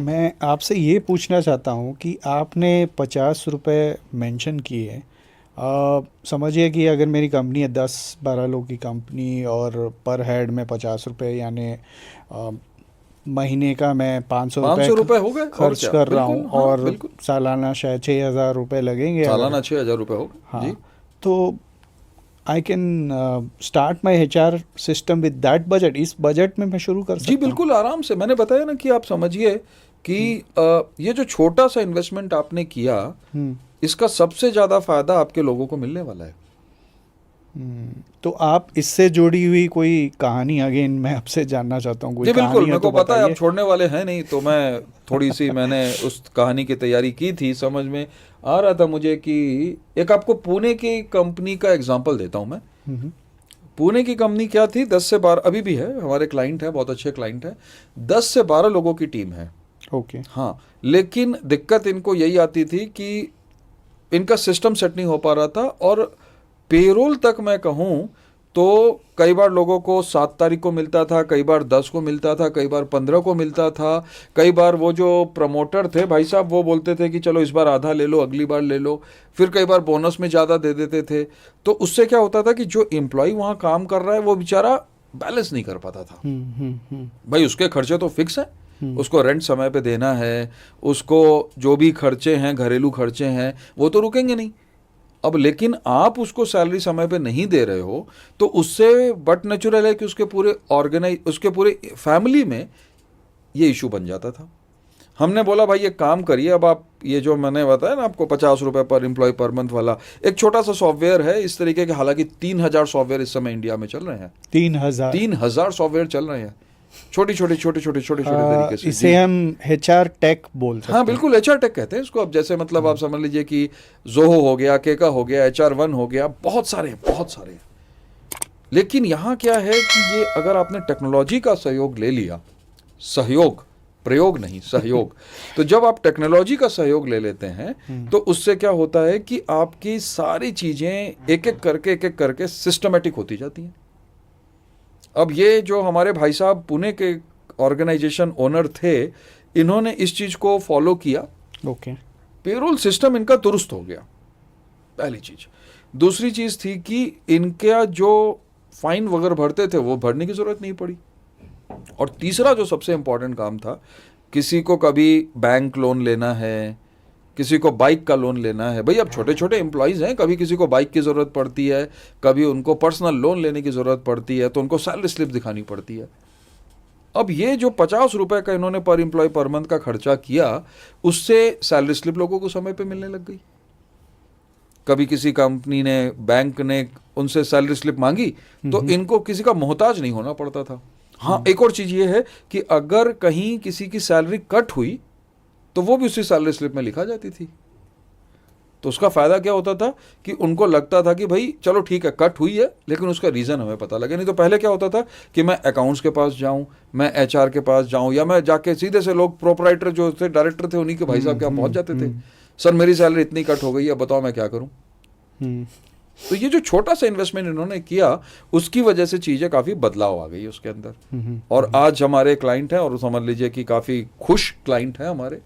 मैं आपसे ये पूछना चाहता हूँ कि आपने 50 रुपये मेंशन किए। समझिए कि अगर मेरी कंपनी है 10-12 लोग की कंपनी और पर हेड में 50 रुपये, यानी महीने का मैं 500 रुपये 500 रुपये हो गए और खर्च क्या, कर रहा हूँ, बिल्कुल, हाँ और बिल्कुल। सालाना शायद 6,000 रुपये लगेंगे अगर। सालाना 6,000 रुपये हो गए हाँ, जी। तो I can start my HR system with that budget. इस बजट में मैं शुरू कर जी सकता हूँ? बिल्कुल, आराम से। मैंने बताया ना कि आप समझिए कि ये जो छोटा सा इन्वेस्टमेंट आपने किया, हम्म। इसका सबसे ज़्यादा फायदा आपके लोगों को मिलने वाला है। तो आप इससे जुड़ी हुई कोई कहानी अगेन मैं आपसे जानना चाहता हूँ, कोई जी बिल्कुल, कहानी है मेरे तो को पता है आप बताइए। छोड़ने वाले हैं नहीं, तो मैं थोड़ी सी मैंने उस कहानी की तैयारी की थी, समझ में आ रहा था मुझे कि एक आपको पुणे की कंपनी का एग्जांपल देता हूं मैं। हम्म। पुणे की कंपनी क्या थी, 10 से 12, अभी भी है, हमारे क्लाइंट है, बहुत अच्छे क्लाइंट है। 10 से 12 लोगों की टीम है। ओके। हाँ, लेकिन दिक्कत इनको यही आती थी कि इनका सिस्टम सेट नहीं हो पा रहा था, और पेरोल तक मैं कहूँ तो कई बार लोगों को 7 तारीख को मिलता था, कई बार 10 को मिलता था, कई बार 15 को मिलता था। कई बार वो जो प्रमोटर थे भाई साहब, वो बोलते थे कि चलो इस बार आधा ले लो, अगली बार ले लो। फिर कई बार बोनस में ज़्यादा दे देते थे। तो उससे क्या होता था कि जो एम्प्लॉय वहाँ काम कर रहा है वो बेचारा बैलेंस नहीं कर पाता था। भाई उसके खर्चे तो फिक्स हैं, उसको रेंट समय पे देना है, उसको जो भी खर्चे हैं, घरेलू खर्चे हैं, वो तो रुकेंगे नहीं। अब लेकिन आप उसको सैलरी समय पे नहीं दे रहे हो, तो उससे बट नेचुरल है कि उसके पूरे फैमिली में ये इशू बन जाता था। हमने बोला भाई एक काम करिए, अब आप ये जो मैंने बताया ना आपको 50 रुपये पर एम्प्लॉय पर मंथ वाला एक छोटा सा सॉफ्टवेयर है इस तरीके के, हालांकि 3,000 सॉफ्टवेयर इस समय इंडिया में चल रहे हैं। 3,000? 3,000 सॉफ्टवेयर चल रहे हैं, छोटे छोटे तरीके से इसे जी। हम HR टेक बोल सकते हाँ हैं। बिल्कुल, HR टेक कहते हैं इसको। अब जैसे मतलब आप समझ लीजिए कि जोहो हो गया, केका हो गया, HR1 हो गया, बहुत सारे बहुत सारे। लेकिन यहाँ क्या है कि ये अगर आपने टेक्नोलॉजी का सहयोग ले लिया, सहयोग, प्रयोग नहीं, सहयोग, तो जब आप टेक्नोलॉजी का सहयोग ले लेते हैं तो उससे क्या होता है कि आपकी सारी चीजें एक एक करके सिस्टमेटिक होती जाती हैं। अब ये जो हमारे भाई साहब पुणे के ऑर्गेनाइजेशन ओनर थे, इन्होंने इस चीज को फॉलो किया। ओके। पेरोल सिस्टम इनका दुरुस्त हो गया, पहली चीज। दूसरी चीज थी कि इनका जो फाइन वगैरह भरते थे वो भरने की जरूरत नहीं पड़ी। और तीसरा जो सबसे इंपॉर्टेंट काम था, किसी को कभी बैंक लोन लेना है, किसी को बाइक का लोन लेना है, भाई अब छोटे छोटे एम्प्लॉयज हैं, कभी किसी को बाइक की ज़रूरत पड़ती है, कभी उनको पर्सनल लोन लेने की ज़रूरत पड़ती है, तो उनको सैलरी स्लिप दिखानी पड़ती है। अब ये जो 50 रुपये का इन्होंने पर एम्प्लॉय पर मंथ का खर्चा किया, उससे सैलरी स्लिप लोगों को समय पे मिलने लग गई। कभी किसी कंपनी ने, बैंक ने उनसे सैलरी स्लिप मांगी तो इनको किसी का मोहताज नहीं होना पड़ता था। हाँ, एक और चीज़ ये है कि अगर कहीं किसी की सैलरी कट हुई तो वो भी उसी सैलरी स्लिप में लिखा जाती थी। तो उसका फ़ायदा क्या होता था कि उनको लगता था कि भाई चलो ठीक है, कट हुई है, लेकिन उसका रीज़न हमें पता लगे। नहीं तो पहले क्या होता था कि मैं अकाउंट्स के पास जाऊं, मैं HR के पास जाऊं, या मैं जाके सीधे से लोग प्रोपराइटर जो थे, डायरेक्टर थे, उन्हीं के भाई साहब के यहाँ पहुँच जाते थे, सर मेरी सैलरी इतनी कट हो गई है, बताओ मैं क्या करूँ। तो ये जो छोटा सा इन्वेस्टमेंट इन्होंने किया, उसकी वजह से चीज़ें काफ़ी बदलाव आ गई उसके अंदर। और आज हमारे क्लाइंट हैं, और समझ लीजिए कि काफ़ी खुश क्लाइंट हैं हमारे।